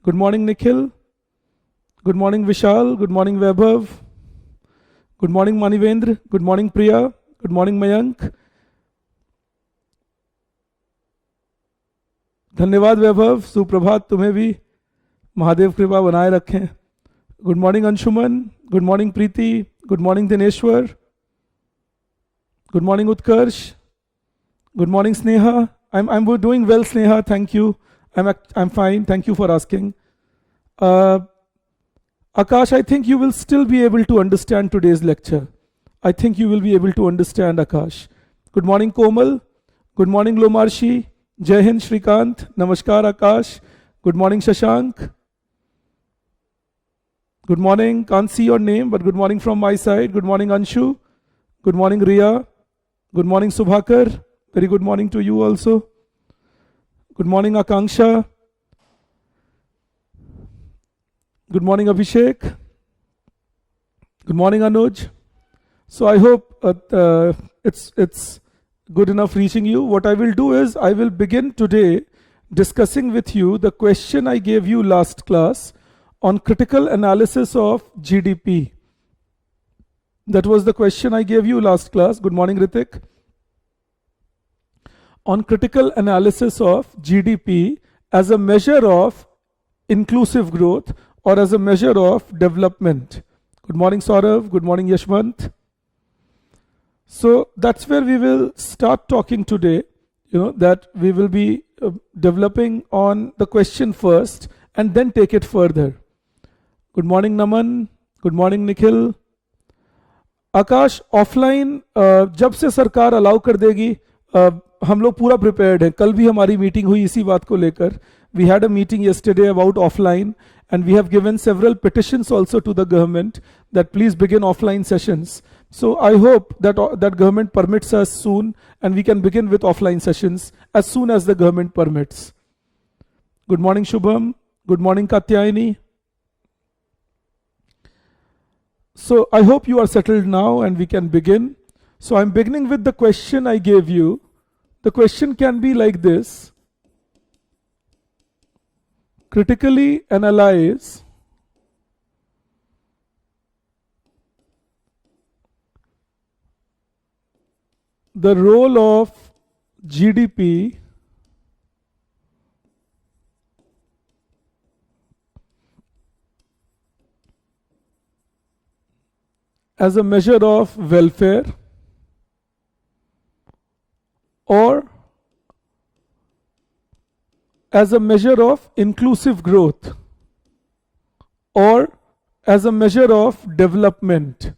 Good morning, Nikhil. Good morning, Vishal. Good morning, Vaibhav. Good morning, Manivendra. Good morning, Priya. Good morning, Mayank. धन्यवाद वैभव. सुप्रभात तुम्हें भी. महादेव कृपा बनाए रखें. Good morning Anshuman. Good morning Preeti. Good morning Dineshwar. Good morning Utkarsh. Good morning Sneha. I'm doing well, Sneha. Thank you. I'm fine. Thank you for asking. Akash, I think you will still be able to understand today's lecture. I think you will be able to understand, Akash. Good morning, Komal. Good morning, Lomarshi. Jai Hind, Shrikant. Namaskar, Akash. Good morning, Shashank. Good morning. Can't see your name, but good morning from my side. Good morning, Anshu. Good morning, Riya. Good morning, Subhakar. Very good morning to you also. Good morning, Akanksha. Good morning, Abhishek. Good morning, Anuj. So I hope it's good enough reaching you. What I will do is I will begin today discussing with you the question I gave you last class on critical analysis of GDP. That was the question I gave you last class. Good morning, Ritik. On critical analysis of GDP as a measure of inclusive growth or as a measure of development. Good morning, Saurav. Good morning, Yashwant. So that's where we will start talking today, that we will be developing on the question first and then take it further. Good morning, Naman. Good morning, Nikhil. Akash, offline जब से सरकार allow कर देगी, हम लोग पूरा prepared हैं. कल भी हमारी मीटिंग हुई इसी बात को लेकर. We had a meeting yesterday about offline and we have given several petitions also to the government that please begin offline sessions. So I hope that government permits us soon and we can begin with offline sessions as soon as the government permits. Good morning, Shubham. Good morning, Katyayani. So I hope you are settled now and we can begin. So I'm beginning with the question I gave you. The question can be like this. Critically analyze the role of GDP as a measure of welfare or as a measure of inclusive growth or as a measure of development.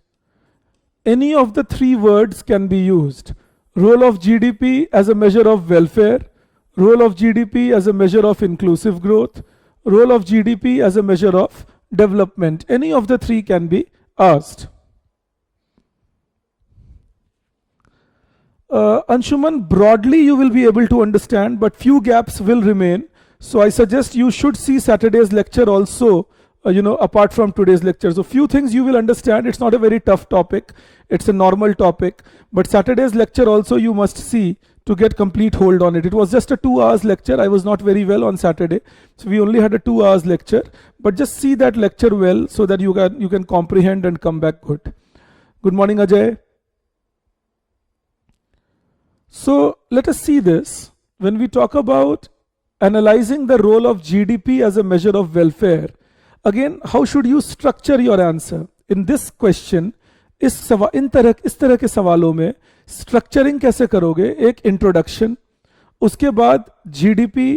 Any of the three words can be used. Role of GDP as a measure of welfare, role of GDP as a measure of inclusive growth, role of GDP as a measure of development. Any of the three can be asked. Anshuman, broadly you will be able to understand, but few gaps will remain. So I suggest you should see Saturday's lecture also, apart from today's lecture. So few things you will understand. It's not a very tough topic. It's a normal topic. But Saturday's lecture also you must see to get complete hold on it. It was just a 2 hours lecture. I was not very well on Saturday. So we only had a 2 hours lecture. But just see that lecture well so that you can comprehend and come back good. Good morning, Ajay. So let us see this. When we talk about analyzing the role of GDP as a measure of welfare, again, how should you structure your answer? In this question, इस तरह के सवालों में structuring कैसे करोगे? एक introduction, उसके बाद जीडीपी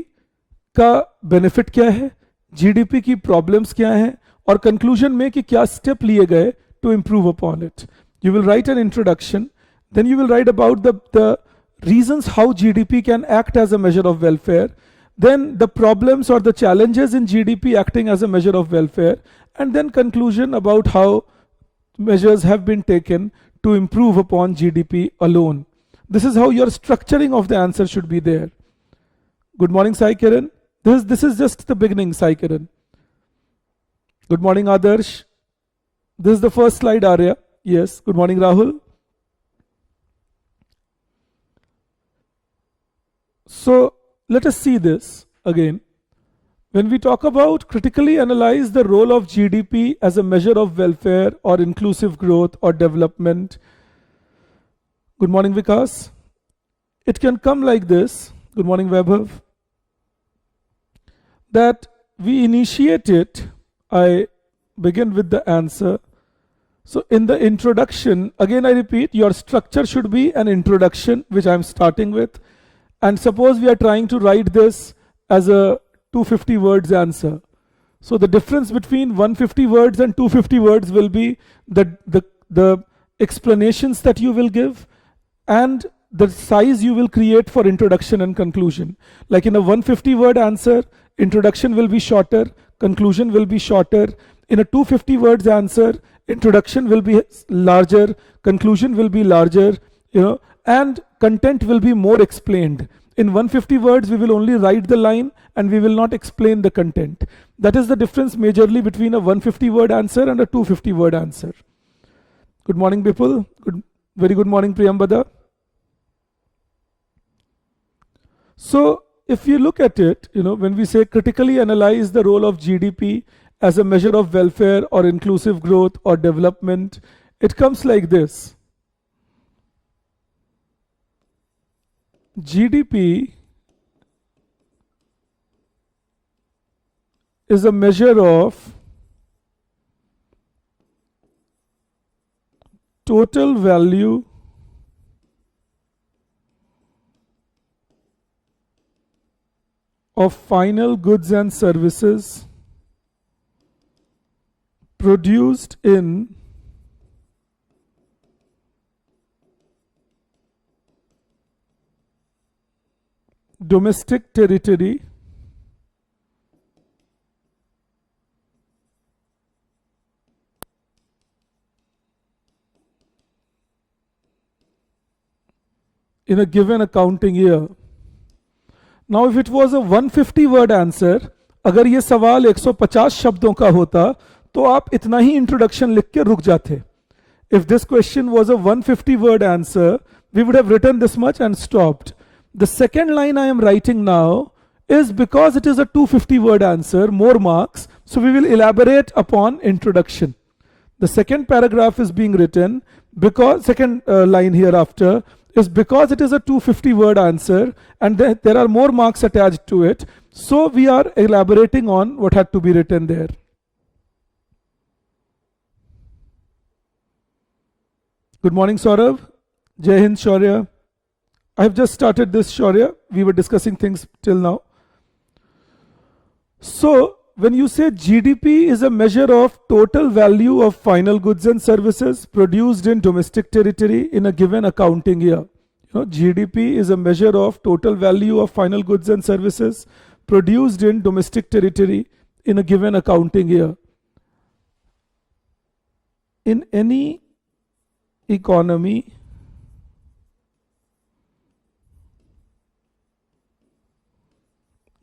का बेनिफिट क्या है, जीडीपी की प्रॉब्लम्स क्या हैं, और कंक्लूजन में कि क्या स्टेप लिए गए to improve upon it. You will write an introduction, then you will write about the reasons how GDP can act as a measure of welfare, then the problems or the challenges in GDP acting as a measure of welfare, and then conclusion about how measures have been taken to improve upon GDP alone. This is how your structuring of the answer should be there. Good morning, Sai Kiran. This is just the beginning, Sai Kiran. Good morning, Adarsh. This is the first slide, Arya. Yes. Good morning, Rahul. So let us see this again. When we talk about critically analyze the role of GDP as a measure of welfare or inclusive growth or development, good morning, Vikas. It can come like this. Good morning, Vaibhav. That we initiate it. I begin with the answer. So in the introduction, again I repeat, your structure should be an introduction, which I'm starting with. And suppose we are trying to write this as a 250 words answer. So the difference between 150 words and 250 words will be the explanations that you will give and the size you will create for introduction and conclusion. Like in a 150 word answer, introduction will be shorter, conclusion will be shorter. In a 250 words answer, introduction will be larger, conclusion will be larger, and content will be more explained. In 150 words, we will only write the line and we will not explain the content. That is the difference majorly between a 150 word answer and a 250 word answer. Good morning, Bipul. Very good morning, Priyambada. So if you look at it, when we say critically analyze the role of GDP as a measure of welfare or inclusive growth or development, it comes like this. GDP is a measure of total value of final goods and services produced in domestic territory in a given accounting year. Now if it was a 150 word answer, अगर ये सवाल 150 शब्दों का होता तो आप इतना ही introduction लिख के रुक जाते. If this question was a 150 word answer, we would have written this much and stopped. The second line I am writing now is because it is a 250 word answer, more marks, so we will elaborate upon introduction. The second paragraph is being written because, second line hereafter, is because it is a 250 word answer and there are more marks attached to it. So we are elaborating on what had to be written there. Good morning, Saurav. Jai Hind, Shaurya. I have just started this, Shaurya. We were discussing things till now. So when you say GDP is a measure of total value of final goods and services produced in domestic territory in a given accounting year. GDP is a measure of total value of final goods and services produced in domestic territory in a given accounting year. In any economy,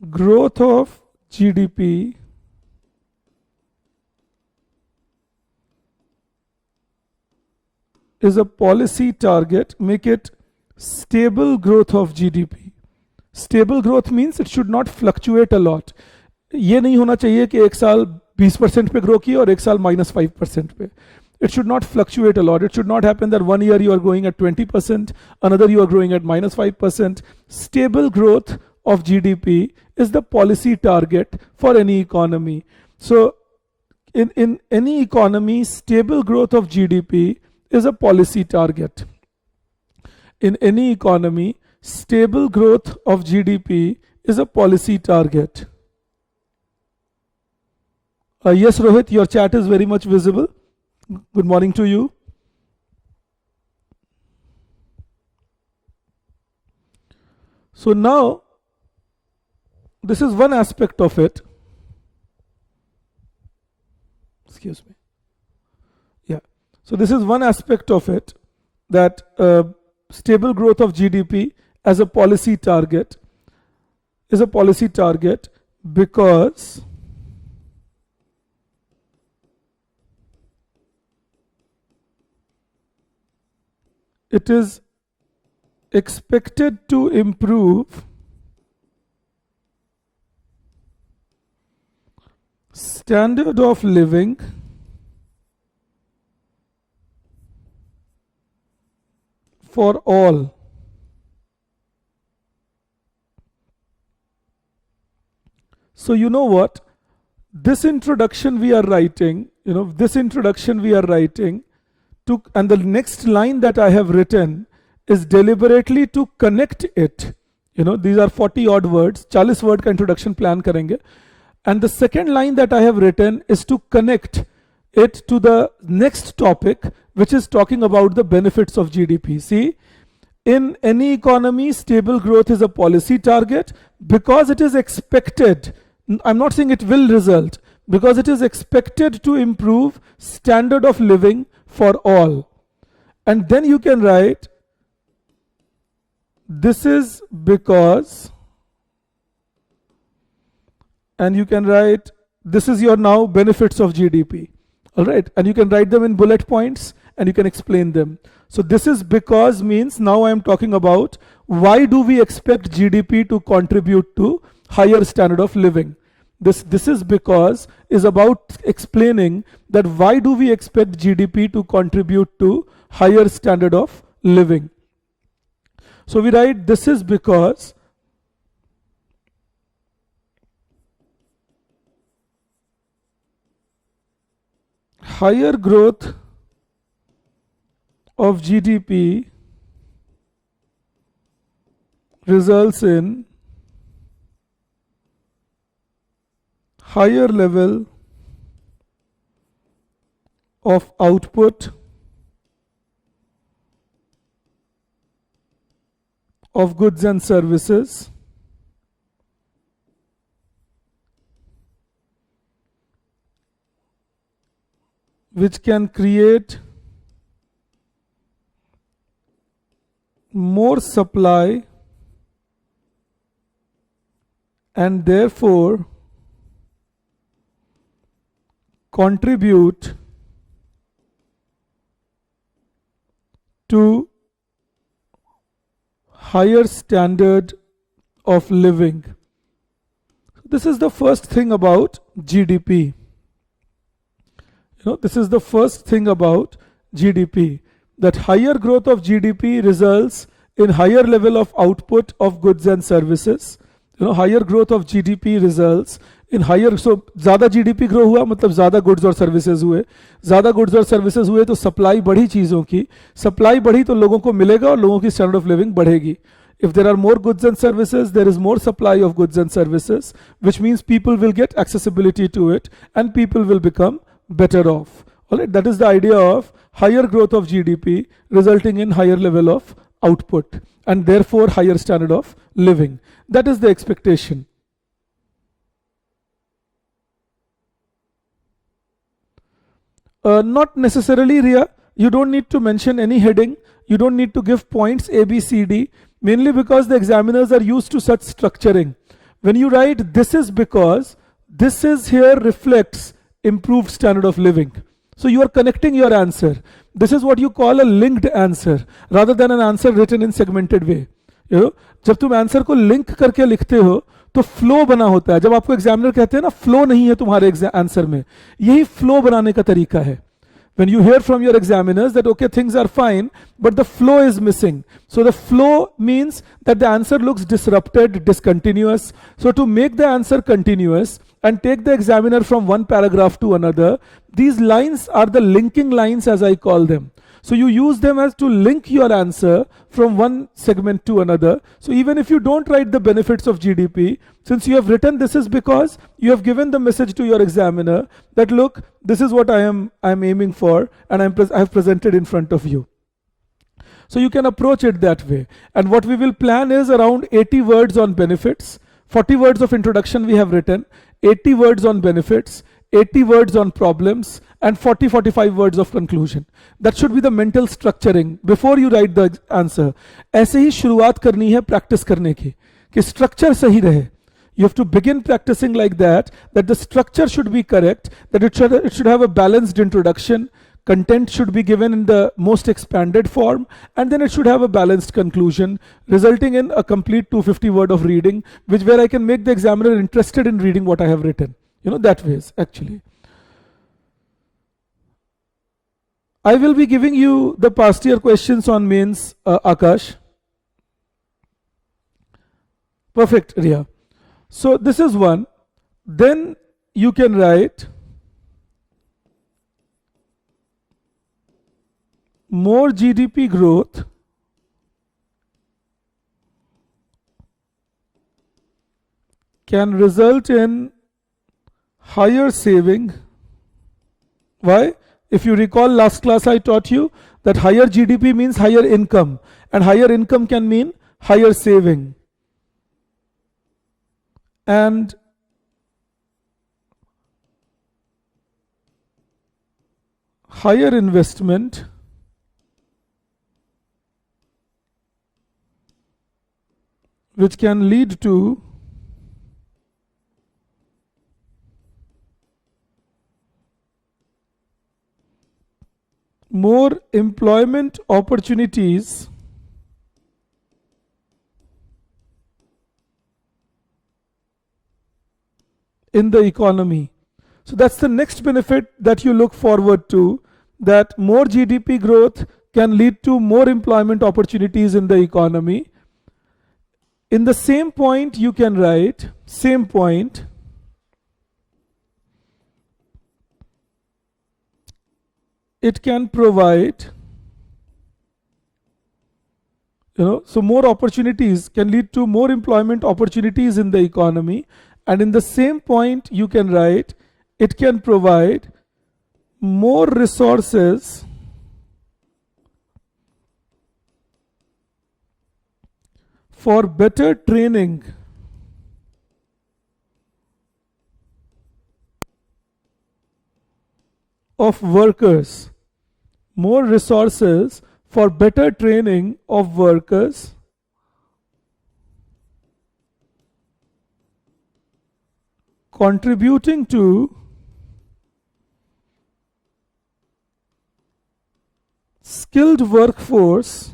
growth of GDP is a policy target. Make it stable growth of GDP. Stable growth means it should not fluctuate a lot. ये नहीं होना चाहिए कि एक साल 20% पे grow किया और एक साल -5% पे. It should not fluctuate a lot. It should not happen that one year you are growing at 20%, another you are growing at -5%. Stable growth of GDP is the policy target for any economy. So in any economy, stable growth of GDP is a policy target. In any economy, stable growth of GDP is a policy target. Yes, Rohit, your chat is very much visible. Good morning to you. So now, this is one aspect of it. Excuse me. Yeah. So this is one aspect of it, that stable growth of GDP as a policy target is a policy target because it is expected to improve standard of living for all. So you know what? This introduction we are writing, this introduction we are writing to, and the next line that I have written is deliberately to connect it. These are 40 odd words, 40 word का introduction plan करेंगे. And the second line that I have written is to connect it to the next topic, which is talking about the benefits of GDP. See, in any economy, stable growth is a policy target because it is expected. I'm not saying it will result, because it is expected to improve standard of living for all. And then you can write, this is because, and you can write, this is your now benefits of GDP. All right, and you can write them in bullet points and you can explain them. So this is because means now I am talking about why do we expect GDP to contribute to higher standard of living. This is because is about explaining that why do we expect GDP to contribute to higher standard of living. So we write, this is because higher growth of GDP results in higher level of output of goods and services, which can create more supply and therefore contribute to higher standard of living. This is the first thing about GDP. This is the first thing about GDP, that higher growth of GDP results in higher level of output of goods and services. Higher growth of GDP results in higher, so ज़्यादा GDP grow हुआ मतलब ज़्यादा goods और services हुए, ज़्यादा goods और services हुए तो सप्लाई बढ़ी चीज़ों की, सप्लाई बढ़ी तो लोगों को मिलेगा और लोगों की स्टैंडर्ड ऑफ लिविंग बढ़ेगी. If there are more goods and services, there is more supply of goods and services, which means people will get accessibility to it and people will become better off. Alright, that is the idea of higher growth of GDP resulting in higher level of output and therefore higher standard of living. That is the expectation. Not necessarily, Ria. You don't need to mention any heading. You don't need to give points A, B, C, D. Mainly because the examiners are used to such structuring. When you write this is because, this is here reflects improved standard of living. So you are connecting your answer. This is what you call a linked answer rather than an answer written in segmented way. जब तुम answer को link करके लिखते हो तो flow बना होता है. जब आपको एग्जामिनर कहते हैं ना फ्लो नहीं है तुम्हारे आंसर में, यही फ्लो बनाने का तरीका है. When you hear from your examiners that okay, things are fine, but the flow is missing. So the flow means that the answer looks disrupted, discontinuous. So to make the answer continuous and take the examiner from one paragraph to another, these lines are the linking lines as I call them. So you use them as to link your answer from one segment to another. So even if you don't write the benefits of GDP, since you have written this is because, you have given the message to your examiner that look, this is what I am aiming for and I have presented in front of you. So you can approach it that way. And what we will plan is around 80 words on benefits, 40 words of introduction we have written, 80 words on benefits, 80 words on problems, and 40-45 words of conclusion. That should be the mental structuring before you write the answer. ऐसे ही शुरुआत करनी है practice करने की कि structure सही रहे. You have to begin practicing like that the structure should be correct, that it should have a balanced introduction, content should be given in the most expanded form, and then it should have a balanced conclusion, resulting in a complete 250 word of reading, where I can make the examiner interested in reading what I have written. that ways actually. I will be giving you the past year questions on mains, Akash. Perfect, Ria. So this is one. Then you can write more GDP growth can result in higher saving. Why? If you recall, last class I taught you that higher GDP means higher income, and higher income can mean higher saving. And higher investment which can lead to more employment opportunities in the economy. So that's the next benefit that you look forward to, that more GDP growth can lead to more employment opportunities in the economy. In the same point you can write, same point, it can provide, so more opportunities can lead to more employment opportunities in the economy. And in the same point you can write, it can provide more resources for better training of workers, more resources for better training of workers, contributing to skilled workforce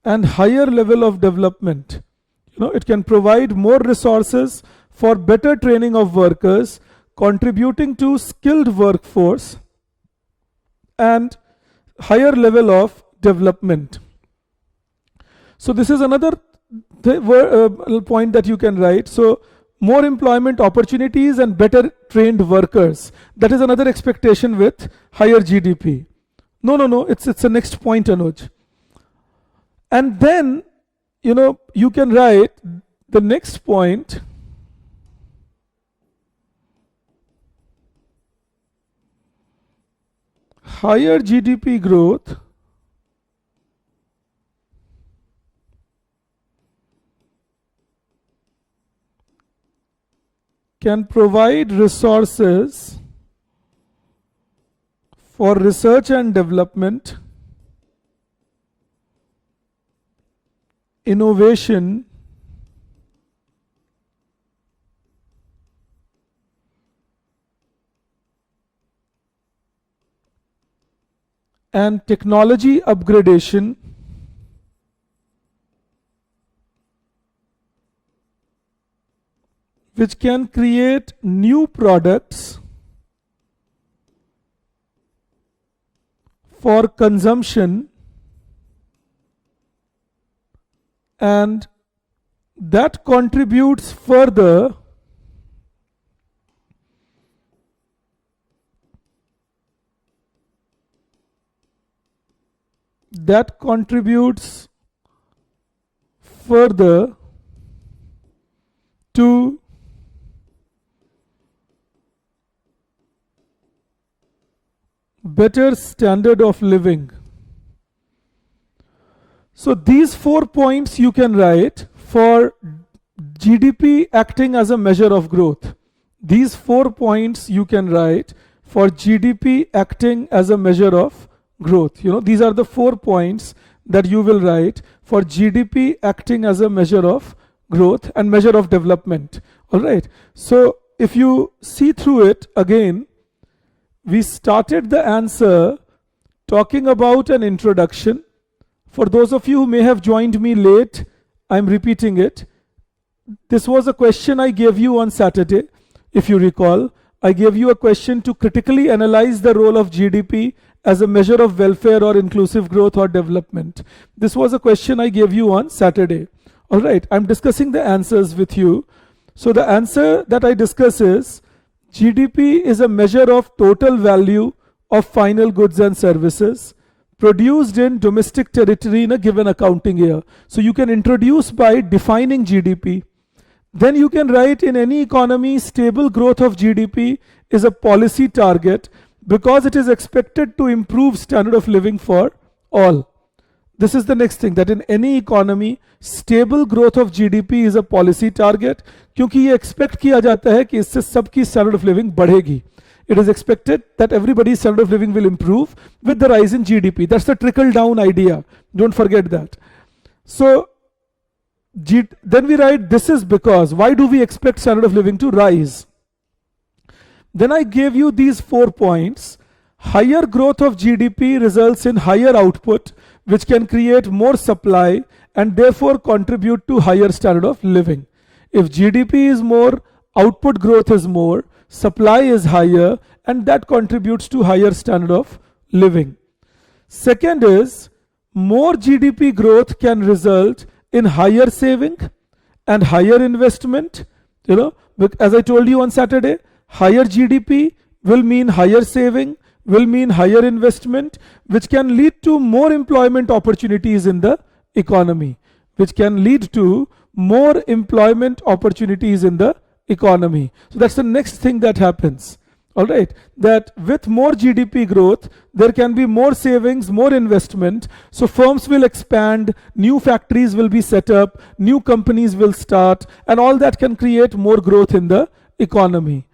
and higher level of development. It can provide more resources for better training of workers, contributing to skilled workforce and higher level of development. So this is another point that you can write. So more employment opportunities and better trained workers. That is another expectation with higher GDP. No, it's the next point, Anuj. And then, you can write the next point. Higher GDP growth can provide resources for research and development, innovation, and technology upgradation, which can create new products for consumption, and that contributes further to better standard of living. So these 4 points you can write for GDP acting as a measure of growth. These 4 points you can write for GDP acting as a measure of growth. These are the 4 points that you will write for GDP acting as a measure of growth and measure of development. All right. So if you see through it again, we started the answer talking about an introduction. For those of you who may have joined me late, I'm repeating it. This was a question I gave you on Saturday, if you recall. I gave you a question to critically analyze the role of GDP as a measure of welfare or inclusive growth or development. This was a question I gave you on Saturday. All right, I'm discussing the answers with you. So the answer that I discuss is GDP is a measure of total value of final goods and services produced in domestic territory in a given accounting year. So you can introduce by defining GDP. Then you can write in any economy, stable growth of GDP is a policy target because it is expected to improve standard of living for all. This is the next thing, that in any economy, stable growth of GDP is a policy target क्योंकि ये expect किया जाता है कि इससे सबकी standard of living बढ़ेगी. It is expected that everybody's standard of living will improve with the rise in GDP. That's the trickle down idea. Don't forget that. So then we write, this is because, why do we expect standard of living to rise? Then I gave you these 4 points. Higher growth of GDP results in higher output, which can create more supply and therefore contribute to higher standard of living. If GDP is more, output growth is more, supply is higher, and that contributes to higher standard of living. Second is, more GDP growth can result in higher saving and higher investment. As I told you on Saturday, higher GDP will mean higher saving, will mean higher investment, which can lead to more employment opportunities in the economy, which can lead to more employment opportunities in the economy. So that's the next thing that happens. All right, that with more GDP growth, there can be more savings, more investment. So firms will expand, new factories will be set up, new companies will start, and all that can create more growth in the economy.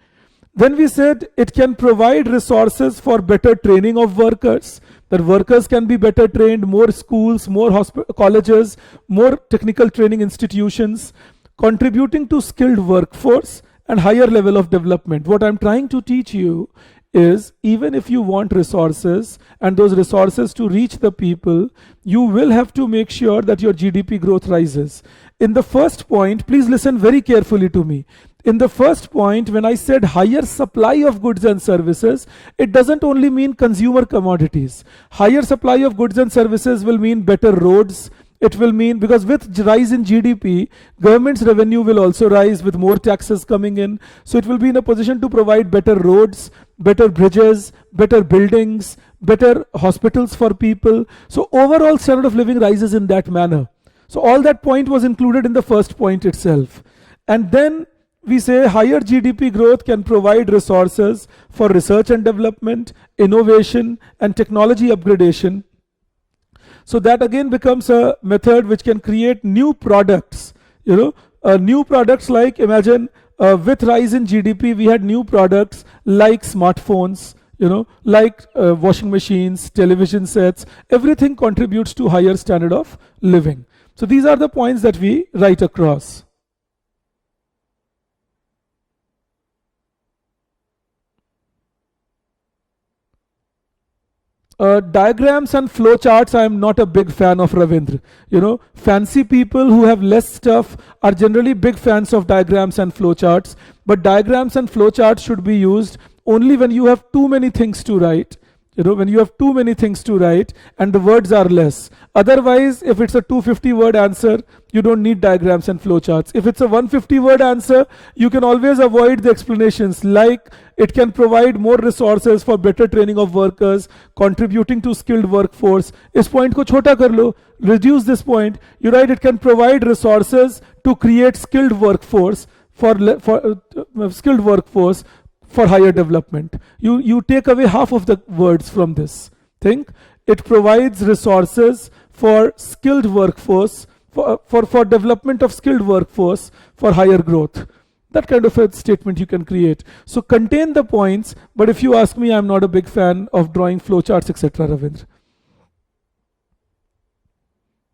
Then we said it can provide resources for better training of workers, that workers can be better trained, more schools, more colleges, more technical training institutions, contributing to skilled workforce and higher level of development. What I'm trying to teach you is, even if you want resources and those resources to reach the people, you will have to make sure that your GDP growth rises. In the first point, please listen very carefully to me. In the first point, when I said higher supply of goods and services, it doesn't only mean consumer commodities. Higher supply of goods and services will mean better roads. It will mean, because with rise in GDP, government's revenue will also rise with more taxes coming in. So it will be in a position to provide better roads, better bridges, better buildings, better hospitals for people. So overall standard of living rises in that manner. So all that point was included in the first point itself. And then we say higher GDP growth can provide resources for research and development, innovation, and technology upgradation. So that again becomes a method which can create new products. New products like, imagine with rise in GDP, we had new products like smartphones, like washing machines, television sets. Everything contributes to higher standard of living. So these are the points that we write across. Diagrams and flowcharts, I am not a big fan of, Ravindra. Fancy people who have less stuff are generally big fans of diagrams and flowcharts. But diagrams and flowcharts should be used only when you have too many things to write. When you have too many things to write and the words are less. Otherwise, if it's a 250 word answer, you don't need diagrams and flowcharts. If it's a 150 word answer, you can always avoid the explanations, like it can provide more resources for better training of workers, contributing to skilled workforce. Is point ko chota kar lo, reduce this point. You write it can provide resources to create skilled workforce for higher development. You take away half of the words from this. Think, it provides resources for skilled workforce, for development of skilled workforce for higher growth. That kind of a statement you can create. So contain the points, but if you ask me, I'm not a big fan of drawing flowcharts, etc. Ravindra.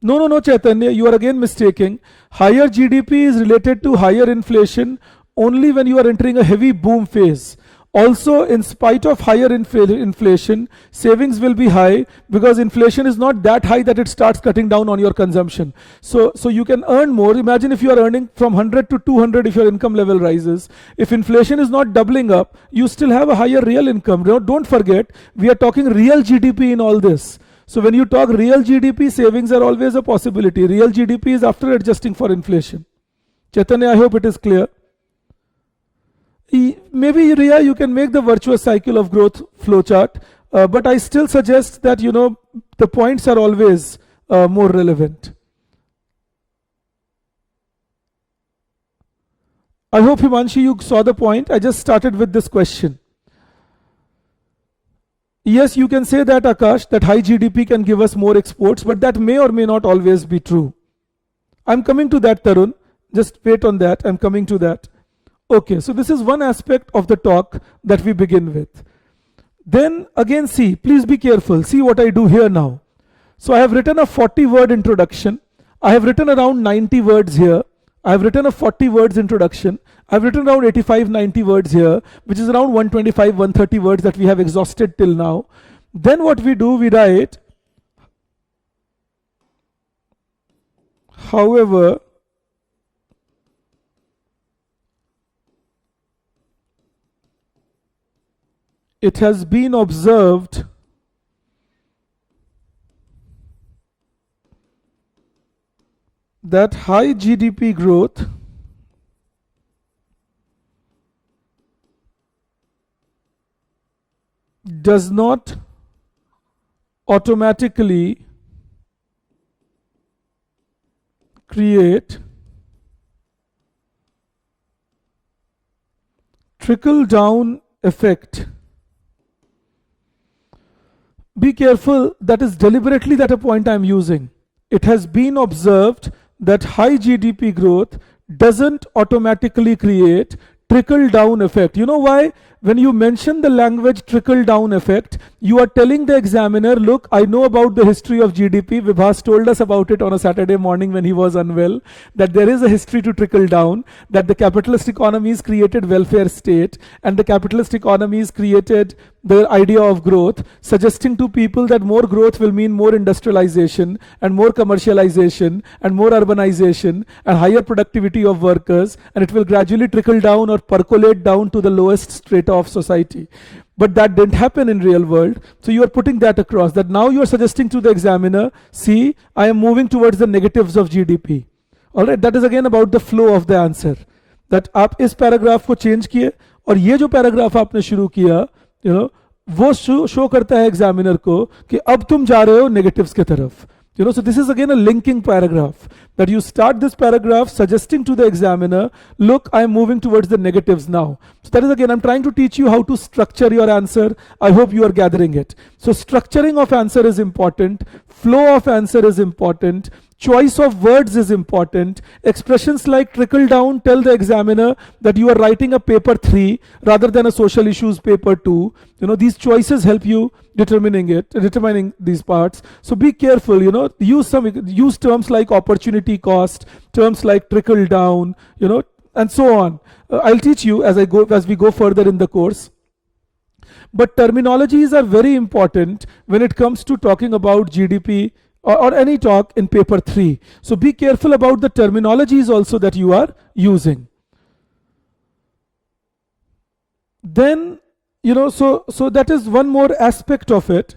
No, Chaitanya, you are again mistaking. Higher GDP is related to higher inflation only when you are entering a heavy boom phase. Also, in spite of higher inflation, savings will be high because inflation is not that high that it starts cutting down on your consumption. So you can earn more. Imagine if you are earning from 100 to 200 if your income level rises. If inflation is not doubling up, you still have a higher real income. Don't forget, we are talking real GDP in all this. So when you talk real GDP, savings are always a possibility. Real GDP is after adjusting for inflation. Chaitanya, I hope it is clear. Maybe, Ria, you can make the virtuous cycle of growth flowchart, but I still suggest that, the points are always more relevant. I hope, Himanshi, you saw the point. I just started with this question. Yes, you can say that, Akash, that high GDP can give us more exports, but that may or may not always be true. I'm coming to that, Tarun. Just wait on that. I'm coming to that. Okay, so this is one aspect of the talk that we begin with. Then again, see, please be careful. See what I do here now. So I have written a 40-word introduction. I have written around 90 words here. I have written a 40 words introduction. I've written around 85, 90 words here, which is around 125, 130 words that we have exhausted till now. Then what we do, we write, however, it has been observed that high GDP growth does not automatically create trickle-down effect. Be careful, that is deliberately that a point I'm using. It has been observed that high GDP growth doesn't automatically create trickle-down effect. You know why? When you mention the language trickle-down effect, you are telling the examiner, look, I know about the history of GDP. Vibhas told us about it on a Saturday morning when he was unwell, that there is a history to trickle down, that the capitalist economies created welfare state, and the capitalist economies created the idea of growth, suggesting to people that more growth will mean more industrialization and more commercialization and more urbanization and higher productivity of workers, and it will gradually trickle down or percolate down to the lowest strata of society. But that didn't happen in real world. So you are putting that across, that now you are suggesting to the examiner, see, I am moving towards the negatives of GDP. All right, that is again about the flow of the answer. That आप इस paragraph को change किए और ये जो paragraph आपने शुरू किया, वो शो करता है एग्जामिनर को कि अब तुम जा रहे हो नेगेटिव्स की तरफ. So this is again a linking paragraph, that you start this paragraph suggesting to the examiner, look, I am moving towards the negatives now. So that is again, I'm trying to teach you how to structure your answer. I hope you are gathering it. So structuring of answer is important. Flow of answer is important. Choice of words is important. Expressions like trickle down tell the examiner that you are writing a paper 3 rather than a social issues paper 2. These choices help you determining these parts. So be careful, use terms like opportunity cost, terms like trickle down, and so on. I'll teach you as we go further in the course. But terminologies are very important when it comes to talking about GDP or any talk in paper 3. So be careful about the terminologies also that you are using. Then, so that is one more aspect of it.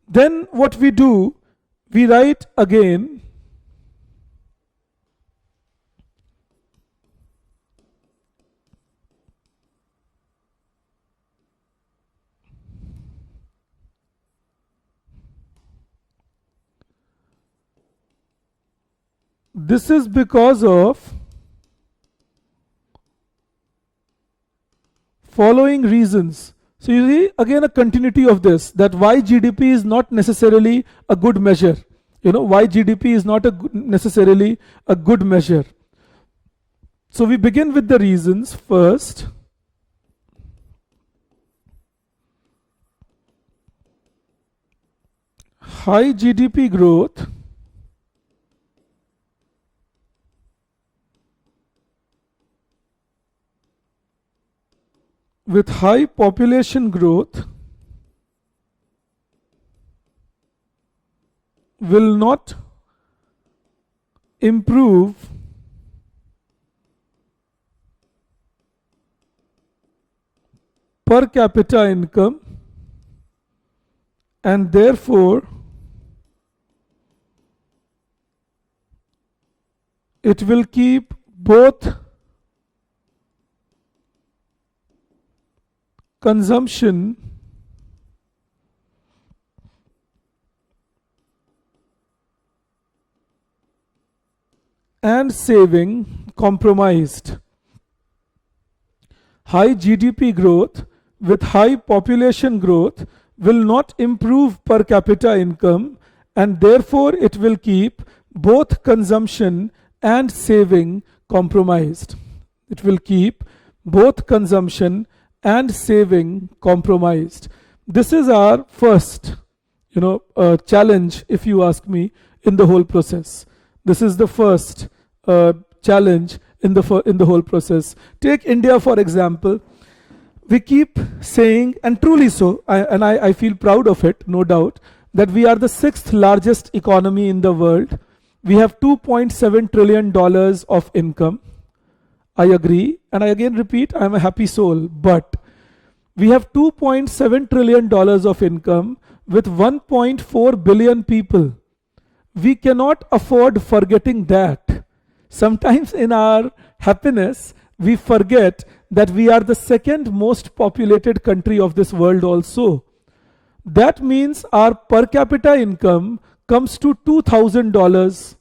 Then what we do, we write again, this is because of following reasons. So you see again a continuity of this, that why GDP is not necessarily a good measure. Why GDP is not necessarily a good measure. So we begin with the reasons first. High GDP growth with high population growth will not improve per capita income, and therefore it will keep both consumption and saving compromised. High GDP growth with high population growth will not improve per capita income, and therefore it will keep both consumption and saving compromised. It will keep both consumption and saving compromised. This is our first, challenge, if you ask me, in the whole process. This is the first challenge in the whole process. Take India for example. We keep saying, and truly so, I feel proud of it, no doubt, that we are the 6th largest economy in the world. We have $2.7 trillion of income. I agree, and I again repeat, I am a happy soul, but we have $2.7 trillion of income with 1.4 billion people. We cannot afford forgetting that. Sometimes in our happiness, we forget that we are the 2nd most populated country of this world also. That means our per capita income comes to $2,000.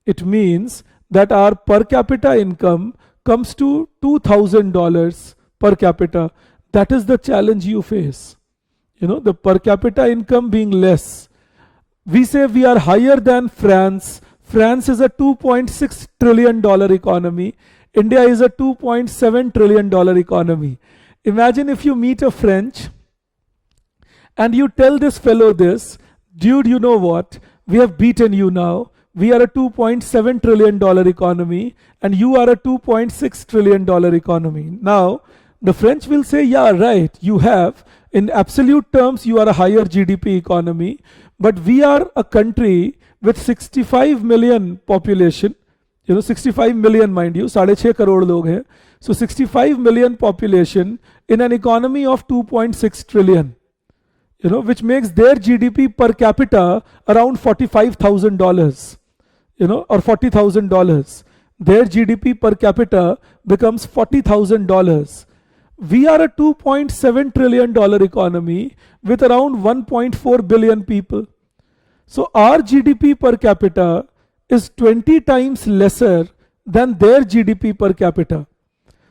It means that our per capita income comes to $2,000 per capita. That is the challenge you face. The per capita income being less. We say we are higher than France. France is a $2.6 trillion economy. India is a $2.7 trillion economy. Imagine if you meet a French and you tell this fellow this, dude, you know what? We have beaten you now. We are a $2.7 trillion economy and you are a $2.6 trillion economy. Now, the French will say, yeah, right, you have. In absolute terms, you are a higher GDP economy, but we are a country with 65 million population. 65 million, mind you, 6.5 crore log hain. So 65 million population in an economy of 2.6 trillion, which makes their GDP per capita around $45,000, or $40,000. Their GDP per capita becomes $40,000. We are a $2.7 trillion economy with around 1.4 billion people. So our GDP per capita is 20 times lesser than their GDP per capita.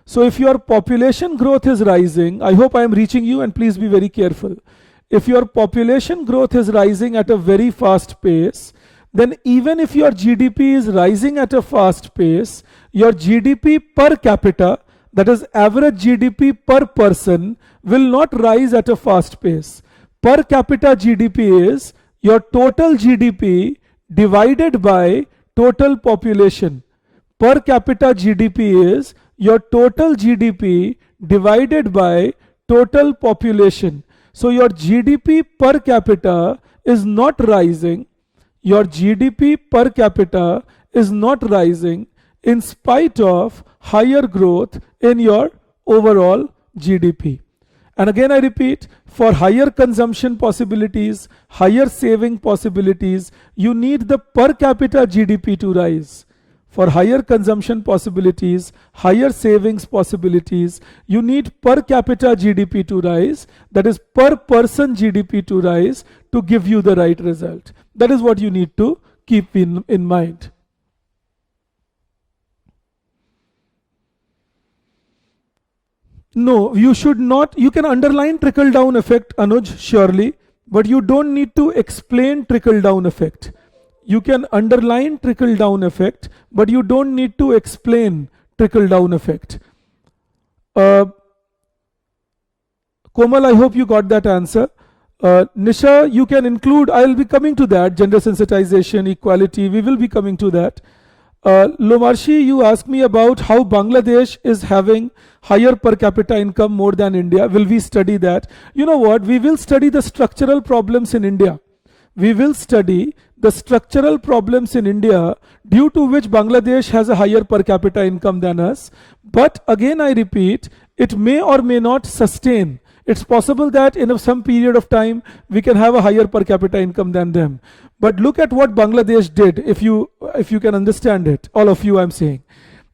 So if your population growth is rising, I hope I am reaching you and please be very careful. If your population growth is rising at a very fast pace, then even if your GDP is rising at a fast pace, your GDP per capita, that is average GDP per person, will not rise at a fast pace. Per capita GDP is your total GDP divided by total population. Per capita GDP is your total GDP divided by total population. So your GDP per capita is not rising. Your GDP per capita is not rising in spite of higher growth in your overall GDP. And again I repeat, for higher consumption possibilities, higher saving possibilities, you need the per capita GDP to rise. For higher consumption possibilities, higher savings possibilities, you need per capita GDP to rise, that is per person GDP to rise to give you the right result. That is what you need to keep in mind. No, you should not. You can underline trickle down effect, Anuj, surely, but you don't need to explain trickle down effect. You can underline trickle down effect, but you don't need to explain trickle down effect. Komal, I hope you got that answer. Nisha, you can include, I'll be coming to that, gender sensitization, equality, we will be coming to that. Lomarshi, you asked me about how Bangladesh is having higher per capita income more than India. Will we study that? You know what? We will study the structural problems in India. We will study the structural problems in India due to which Bangladesh has a higher per capita income than us. But again, I repeat, it may or may not sustain. It's possible that in some period of time we can have a higher per capita income than them. But look at what Bangladesh did, if you can understand it, all of you I'm saying.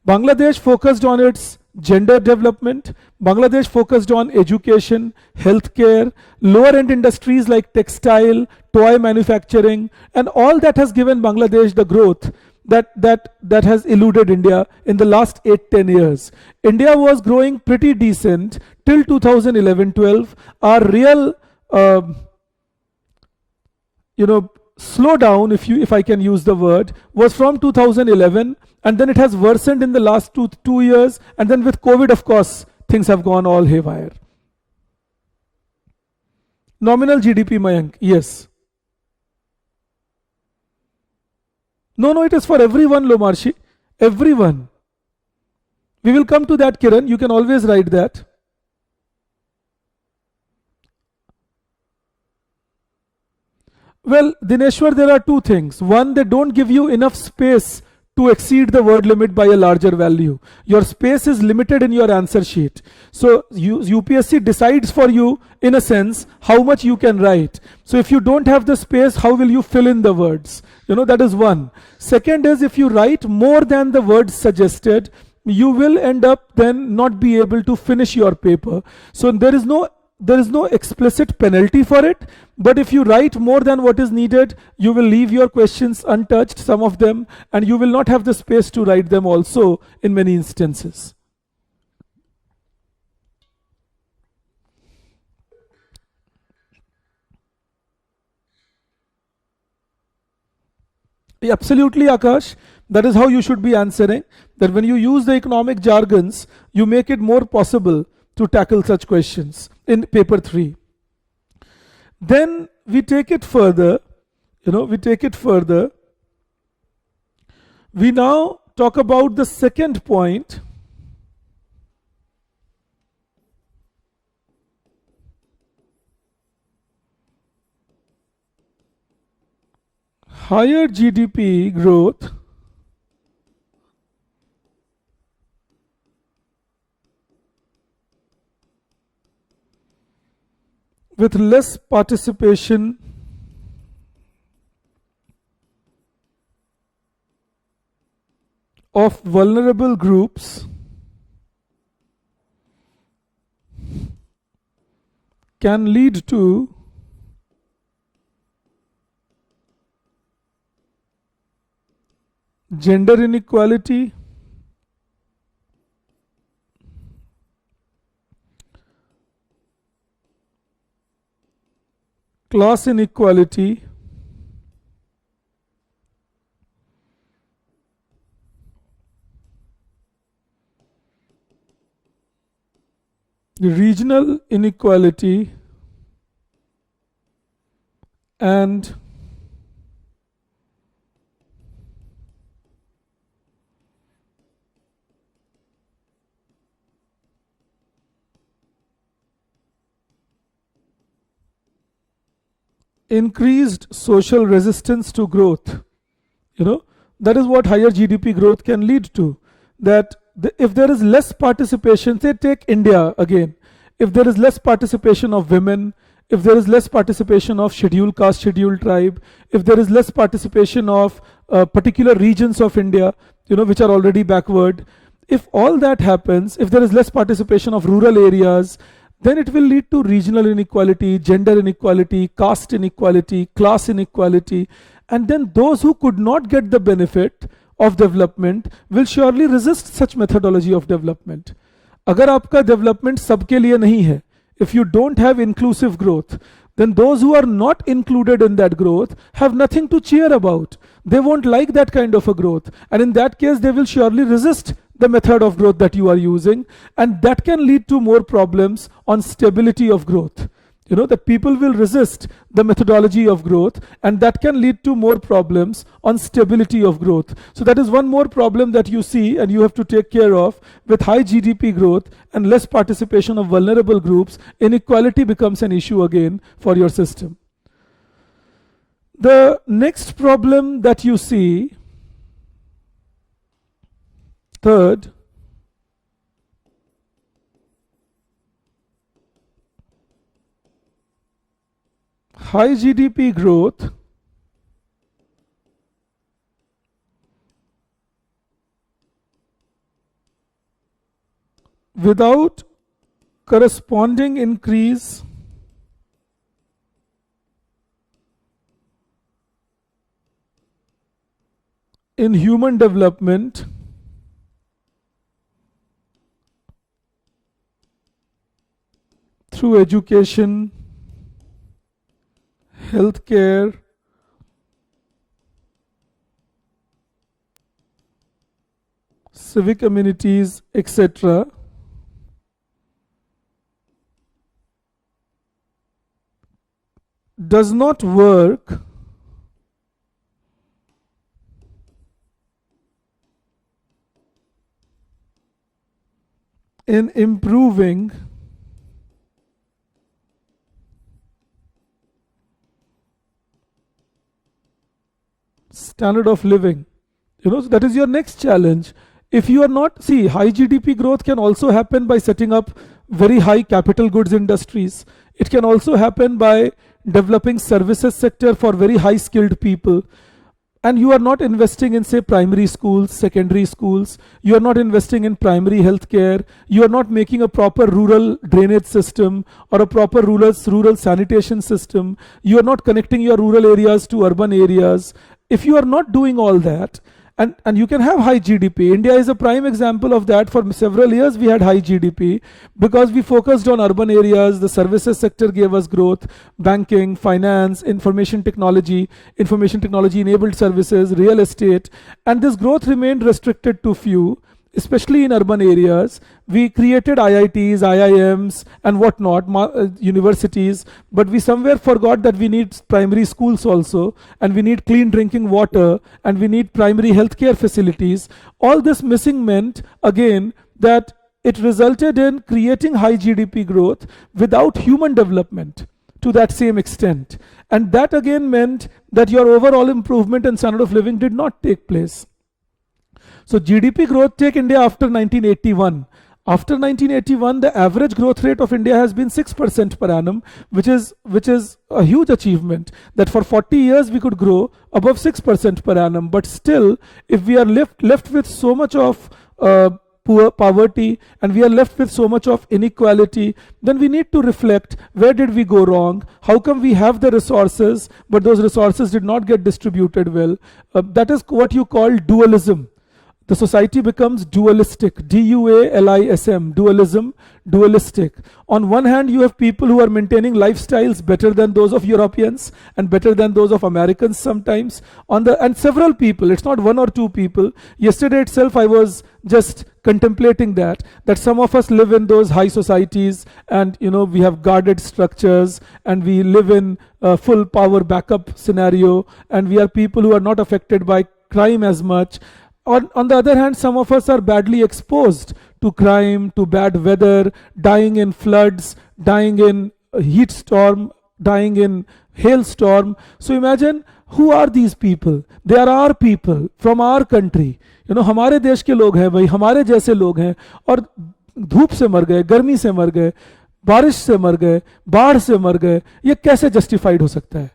Bangladesh focused on its gender development. Bangladesh focused on education, healthcare, lower end industries like textile, toy manufacturing, and all that has given Bangladesh the growth that has eluded India in the last 8-10 years. India was growing pretty decent till 2011-12. Our real slowdown, if I can use the word, was from 2011, and then it has worsened in the last two years, and then with COVID, of course, things have gone all haywire. Nominal GDP, Mayank, yes. No, it is for everyone, Lomarshi. Everyone. We will come to that, Kiran. You can always write that. Well, Dineshwar, there are two things. One, they don't give you enough space to exceed the word limit by a larger value. Your space is limited in your answer sheet. So UPSC decides for you, in a sense, how much you can write. So if you don't have the space, how will you fill in the words? That is one. Second is, if you write more than the words suggested, you will end up then not be able to finish your paper. So there is no explicit penalty for it, but if you write more than what is needed, you will leave your questions untouched, some of them, and you will not have the space to write them also in many instances. Absolutely, Akash. That is how you should be answering. That when you use the economic jargons, you make it more possible to tackle such questions in paper 3. Then we take it further, We now talk about the second point. Higher GDP growth with less participation of vulnerable groups can lead to gender inequality, class inequality, regional inequality, and increased social resistance to growth. That is what higher GDP growth can lead to. That if there is less participation, say take India again, if there is less participation of women, if there is less participation of scheduled caste, scheduled tribe, if there is less participation of particular regions of India, which are already backward, if all that happens, if there is less participation of rural areas, then it will lead to regional inequality, gender inequality, caste inequality, class inequality, and then those who could not get the benefit of development will surely resist such methodology of development. अगर आपका development सबके लिए नहीं है, if you don't have inclusive growth, then those who are not included in that growth have nothing to cheer about. They won't like that kind of a growth, and in that case they will surely resist the method of growth that you are using, and that can lead to more problems on stability of growth. That people will resist the methodology of growth, and that can lead to more problems on stability of growth. So that is one more problem that you see and you have to take care of. With high GDP growth and less participation of vulnerable groups, inequality becomes an issue again for your system. The next problem that you see, third, high GDP growth without corresponding increase in human development through education, healthcare, civic amenities, etc., does not work in improving standard of living. So that is your next challenge. If you are not, see, high GDP growth can also happen by setting up very high capital goods industries. It can also happen by developing services sector for very high skilled people. And you are not investing in, say, primary schools, secondary schools. You are not investing in primary healthcare. You are not making a proper rural drainage system or a proper rural sanitation system. You are not connecting your rural areas to urban areas. If you are not doing all that, and you can have high GDP. India is a prime example of that. For several years we had high GDP because we focused on urban areas. The services sector gave us growth, banking, finance, information technology enabled services, real estate, and this growth remained restricted to few, especially in urban areas. We created IITs, IIMs and whatnot, universities, but we somewhere forgot that we need primary schools also, and we need clean drinking water, and we need primary healthcare facilities. All this missing meant, again, that it resulted in creating high GDP growth without human development to that same extent. And that again meant that your overall improvement in standard of living did not take place. So GDP growth, take India after 1981. After 1981, the average growth rate of India has been 6% per annum, which is a huge achievement, that for 40 years we could grow above 6% per annum. But still, if we are left with so much of poor poverty, and we are left with so much of inequality, then we need to reflect, where did we go wrong? How come we have the resources, but those resources did not get distributed well? That is what you call dualism. The society becomes dualistic, D-U-A-L-I-S-M, dualism, dualistic. On one hand, you have people who are maintaining lifestyles better than those of Europeans and better than those of Americans sometimes. And several people, it's not one or two people. Yesterday itself, I was just contemplating that some of us live in those high societies, and we have guarded structures, and we live in a full power backup scenario, and we are people who are not affected by crime as much. On the other hand, some of us are badly exposed to crime, to bad weather, dying in floods, dying in heat storm, dying in hailstorm. So imagine, who are these people? They are our people from our country. हमारे देश के लोग हैं भाई, हमारे जैसे लोग हैं, और धूप से मर गए, गर्मी से मर गए, बारिश से मर गए, बाढ़ से मर गए. ये कैसे जस्टिफाइड हो सकता है?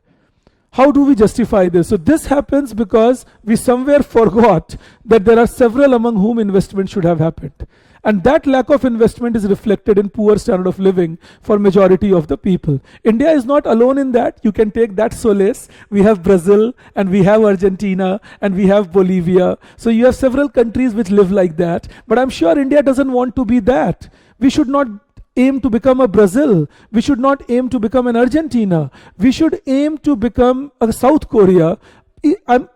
How do we justify this? So this happens because we somewhere forgot that there are several among whom investment should have happened. And that lack of investment is reflected in poor standard of living for majority of the people. India is not alone in that. You can take that solace. We have Brazil, and we have Argentina, and we have Bolivia. So you have several countries which live like that. But I'm sure India doesn't want to be that. We should not aim to become a Brazil. We should not aim to become an Argentina. We should aim to become a South Korea.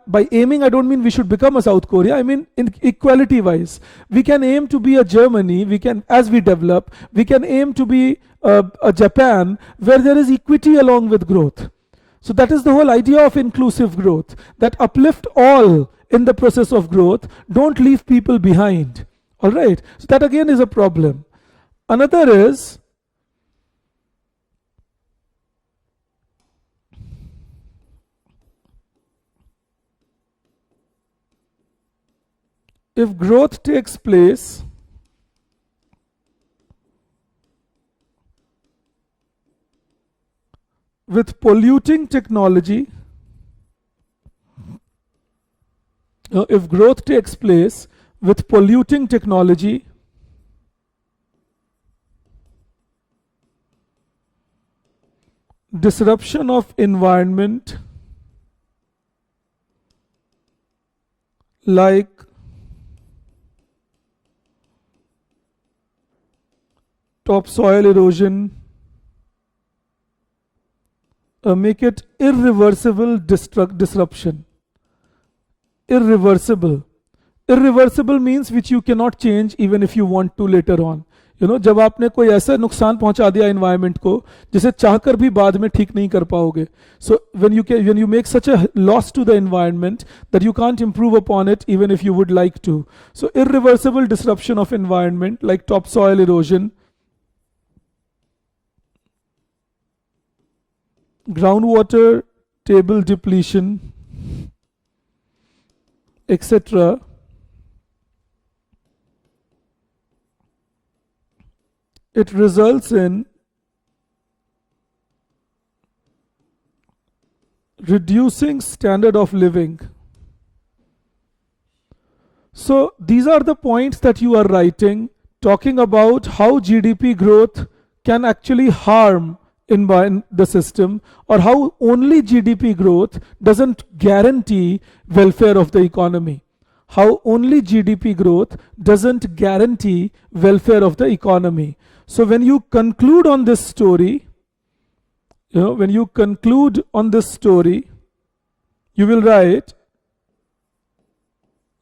by aiming, I don't mean we should become a South Korea. I mean, in equality wise, we can aim to be a Germany. We can, as we develop, we can aim to be a Japan where there is equity along with growth. So that is the whole idea of inclusive growth, that uplift all in the process of growth, don't leave people behind. All right. So that again is a problem. Another is, if growth takes place with polluting technology, if growth takes place with polluting technology, disruption of environment like topsoil erosion, make it irreversible disruption. Irreversible. Irreversible means which you cannot change even if you want to later on. जब आपने कोई ऐसा नुकसान पहुंचा दिया environment को जिसे चाहकर भी बाद में ठीक नहीं कर पाओगे. So when you make such a loss to the environment that you can't improve upon it even if you would like to. So irreversible disruption of environment like topsoil erosion, groundwater table depletion, etc. It results in reducing standard of living. So these are the points that you are writing, talking about how GDP growth can actually harm in the system, or how only GDP growth doesn't guarantee welfare of the economy. How only GDP growth doesn't guarantee welfare of the economy. So when you conclude on this story, you will write,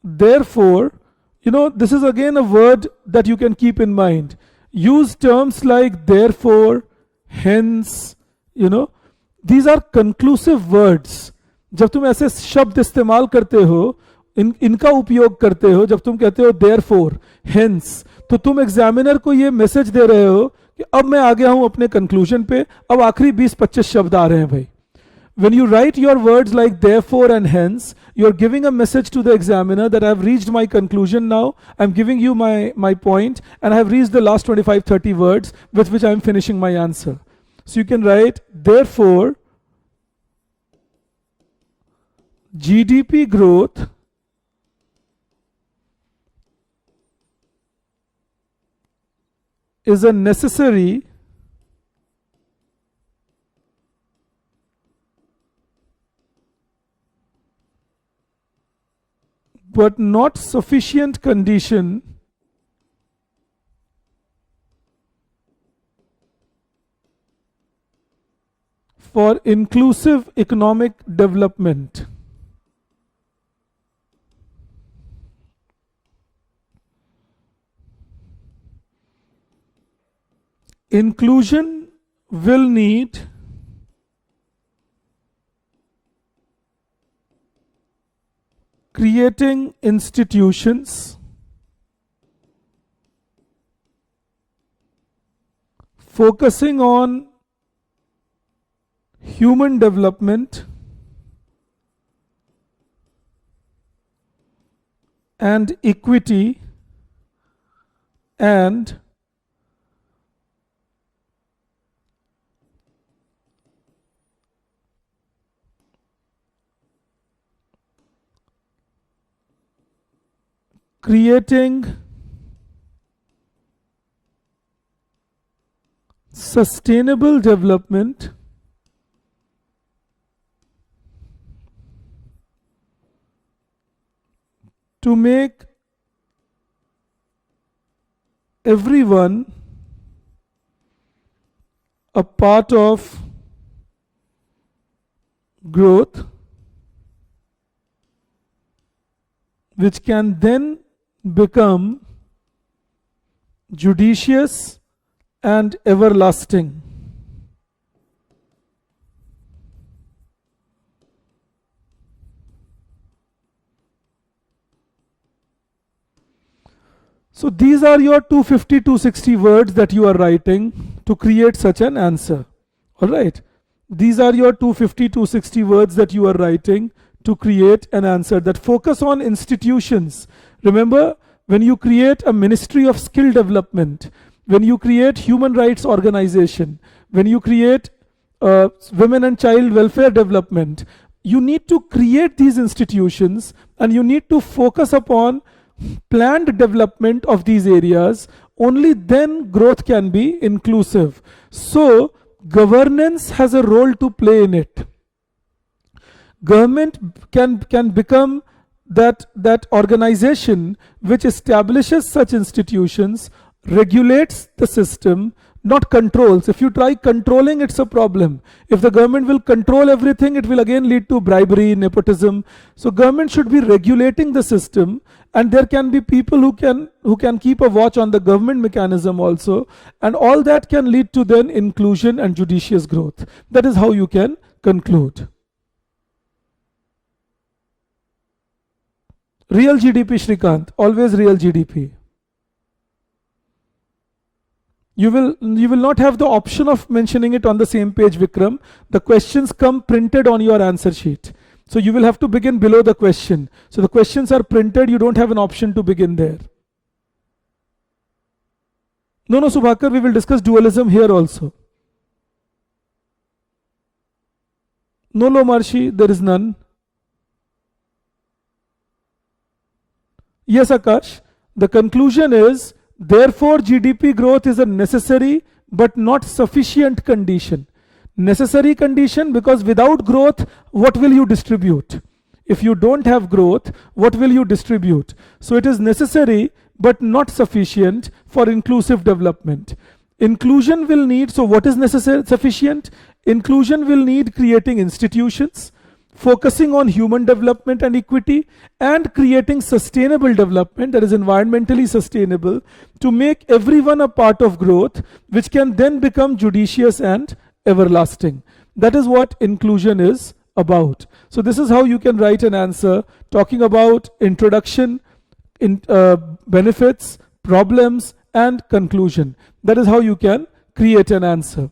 therefore, this is again a word that you can keep in mind. Use terms like therefore, hence, these are conclusive words. जब तुम ऐसे शब्द इस्तेमाल करते हो, इनका उपयोग करते हो, जब तुम कहते हो therefore, hence, तो तुम एग्जामिनर को ये मैसेज दे रहे हो कि अब मैं आ गया हूं अपने कंक्लूजन पे, अब आखिरी 20-25 शब्द आ रहे हैं भाई. When you write your words like therefore and hence, you're giving a message to the examiner that I've reached my conclusion now, I'm giving you my point, and I've reached the last 25-30 words with which I'm finishing my answer. So you can write, therefore, GDP growth is a necessary but not sufficient condition for inclusive economic development. Inclusion will need creating institutions, focusing on human development and equity, and creating sustainable development to make everyone a part of growth which can then become judicious and everlasting. So these are your 250, 260 words that you are writing to create such an answer. Alright. These are your 250, 260 words that you are writing to create an answer that focus on institutions. Remember, when you create a ministry of skill development, when you create human rights organization, when you create women and child welfare development, you need to create these institutions and you need to focus upon planned development of these areas. Only then growth can be inclusive. So governance has a role to play in it. Government can become that organization which establishes such institutions, regulates the system, not controls. If you try controlling, it's a problem. If the government will control everything, it will again lead to bribery, nepotism. So government should be regulating the system, and there can be people who can keep a watch on the government mechanism also, and all that can lead to then inclusion and judicious growth. That is how you can conclude. Real GDP, Shrikant, always real GDP. You will not have the option of mentioning it on the same page, Vikram. The questions come printed on your answer sheet. So you will have to begin below the question. So the questions are printed, you don't have an option to begin there. No, Subhakar, we will discuss dualism here also. No, Marshi, there is none. Yes, Akash. The conclusion is, therefore, GDP growth is a necessary but not sufficient condition. Necessary condition because without growth, what will you distribute? If you don't have growth, what will you distribute? So it is necessary but not sufficient for inclusive development. Inclusion will need, so what is necessary, sufficient? Inclusion will need creating institutions, focusing on human development and equity, and creating sustainable development that is environmentally sustainable to make everyone a part of growth, which can then become judicious and everlasting. That is what inclusion is about. So this is how you can write an answer talking about introduction, benefits, problems, and conclusion. That is how you can create an answer.